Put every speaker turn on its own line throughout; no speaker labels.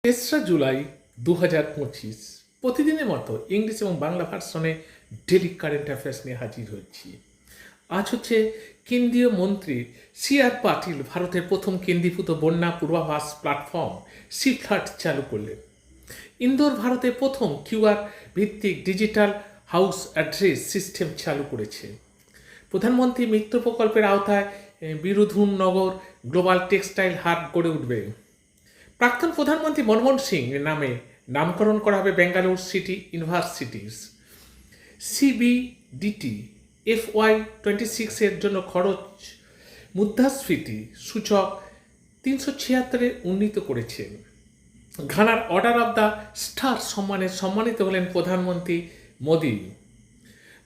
তেসরা জুলাই 2025 প্রতিদিনের মতো ইংলিশ এবং বাংলা ভার্সনে ডেলি কারেন্ট অ্যাফেয়ার্স নিয়ে হাজির হচ্ছি। আজ হচ্ছে কেন্দ্রীয় মন্ত্রী সি.আর. পাটিল ভারতের প্রথম কেন্দ্রীভূত বন্যা পূর্বাভাস প্ল্যাটফর্ম সি-ফ্লাড চালু করলেন। ইন্দোর ভারতের প্রথম কিউআর ভিত্তিক ডিজিটাল হাউস অ্যাড্রেস সিস্টেম চালু করেছে। প্রধানমন্ত্রী মিত্র প্রকল্পের আওতায় বিরুধুন নগর গ্লোবাল টেক্সটাইল হাব গড়ে উঠবে। প্রাক্তন প্রধানমন্ত্রী মনমোহন সিং নামে নামকরণ করা হবে বেঙ্গালুরু সিটি ইউনিভার্সিটিস। সিবিডিটি FY26 এর জন্য খরচ মুদ্রাস্ফীতি সূচক 376-এ উন্নীত করেছে। ঘানার অর্ডার অব দ্য স্টার সম্মানে সম্মানিত হলেন প্রধানমন্ত্রী মোদি।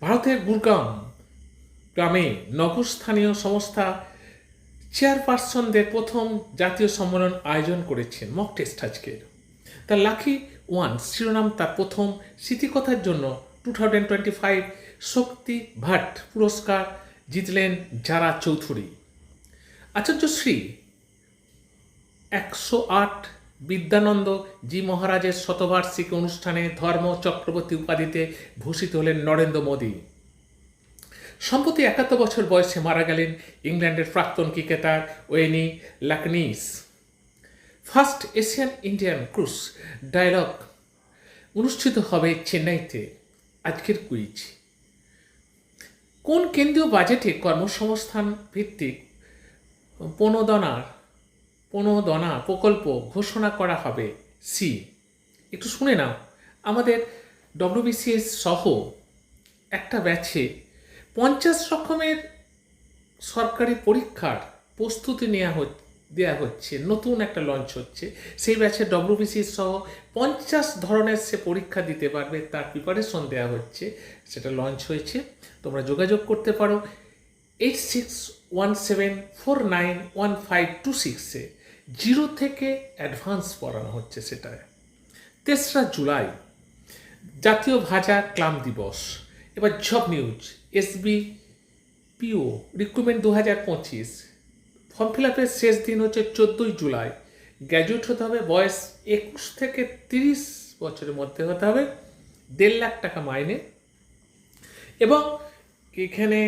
ভারতের গুরগাঁও গ্রামে নগরস্থানীয় সংস্থা চেয়ারপারসনদের প্রথম জাতীয় সম্মেলন আয়োজন করেছেন। মক টেস্ট আজকের দ্য লাকি ওয়ান শিরোনাম তার প্রথম স্মৃতিকথার জন্য 2025 শক্তি ভাট পুরস্কার জিতলেন যারা চৌধুরী। আচার্য শ্রী 108 বিদ্যানন্দ জি মহারাজের শতবার্ষিকী অনুষ্ঠানে ধর্ম চক্রবর্তী উপাধিতে ভূষিত হলেন নরেন্দ্র মোদী। সম্প্রতি 71 বছর বয়সে মারা গেলেন ইংল্যান্ডের প্রাক্তন ক্রিকেটার ওয়েনি লাকনিস। First Asian Indian cruise dialogue অনুষ্ঠিত হবে চেন্নাইতে। আজকের কুইজ: কোন কেন্দ্রীয় বাজেটে কর্মসংস্থান ভিত্তিক প্রণোদনা প্রকল্প ঘোষণা করা হবে? সি। একটু শুনে নাও, আমাদের WBCS সহ একটা ব্যাচে 50 রকমের সরকারি পরীক্ষার প্রস্তুতি দেওয়া হচ্ছে, নতুন একটা লঞ্চ হচ্ছে। সেই ব্যাচে WBCS সহ 50 ধরনের সে পরীক্ষা দিতে পারবে, তার প্রিপারেশন দেওয়া হচ্ছে, সেটা লঞ্চ হয়েছে। তোমরা যোগাযোগ করতে পারো 8617491526-এ। 0 থেকে অ্যাডভান্স পড়ানো হচ্ছে সেটায়। 3রা জুলাই জাতীয় ভাজা ক্লাম দিবস। এবার job news. SBPO recruitment 2025 form fill আপের শেষ দিন হচ্ছে 14 জুলাই। গ্র্যাজুয়েট হতে হবে, বয়স 21 থেকে 30 বছরের মধ্যে হতে হবে, 1.5 লাখ টাকা মাইনে। এবং এখানে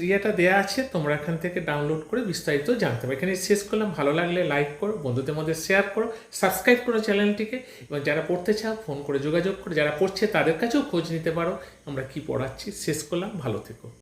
ইয়েটা দেওয়া আছে, তোমরা এখান থেকে ডাউনলোড করে বিস্তারিত জানতে পারো। এখানে শেষ করলাম। ভালো লাগলে লাইক করো, বন্ধুদের মধ্যে শেয়ার করো, সাবস্ক্রাইব করো চ্যানেলটিকে। এবং যারা পড়তে চাও ফোন করে যোগাযোগ করো, যারা পড়ছে তাদের কাছেও খোঁজ নিতে পারো আমরা কি পড়াচ্ছি। শেষ করলাম, ভালো থেকো।